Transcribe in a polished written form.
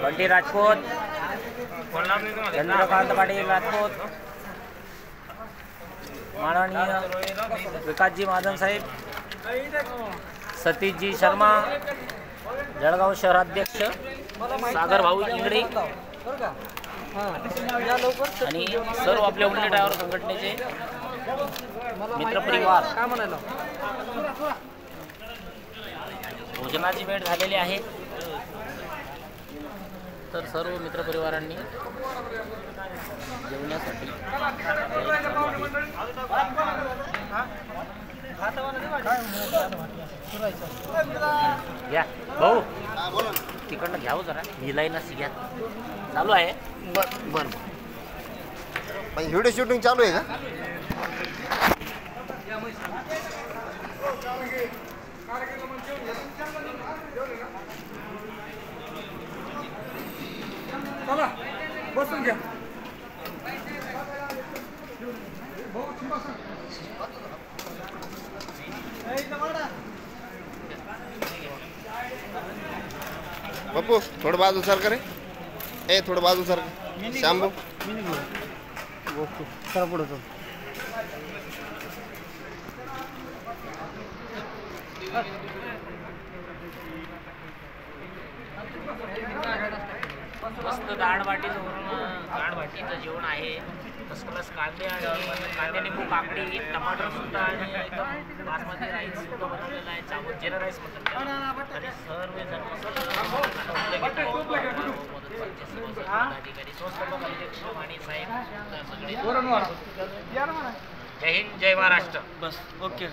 बंटी राजपूत, चंद्रकांत पाटील राजपूत, माननीय विकासजी महाजन साहेब, सतीशजी शर्मा, जळगाव शहराध्यक्ष सागर भाऊ इंगडे आणि सर्व आपल्या उल्ले ड्रायव्हर संघटनेचे मित्रपरिवार. भोजनाची वेळ झालेली आहे, तर सर्व मित्रपरिवारांनी जेवण्यासाठी घ्या भाऊ, तिकडनं घ्यावं जरा हिलाईनच घ्या. चालू आहे. बर व्हिडिओ शूटिंग चालू आहे का? चला बसून घ्या. बापू थोडं बाजू सर करे. ए थोडं बाजू सर. श्याम भाऊ सर पुढे चल. मस्त डाळबाटीचं जेवण आहे. प्लस कांदे आणि कांदे लिंबू काकडी टमाटर सुद्धा आणि एकदम बासमती राईस सुद्धा बनवलेला आहे. चावल जिरा राईस म्हणतात आणि सर्व अधिकारी स्वस्त आणि साहेब सगळे. जय हिंद जय महाराष्ट्र. बस ओके.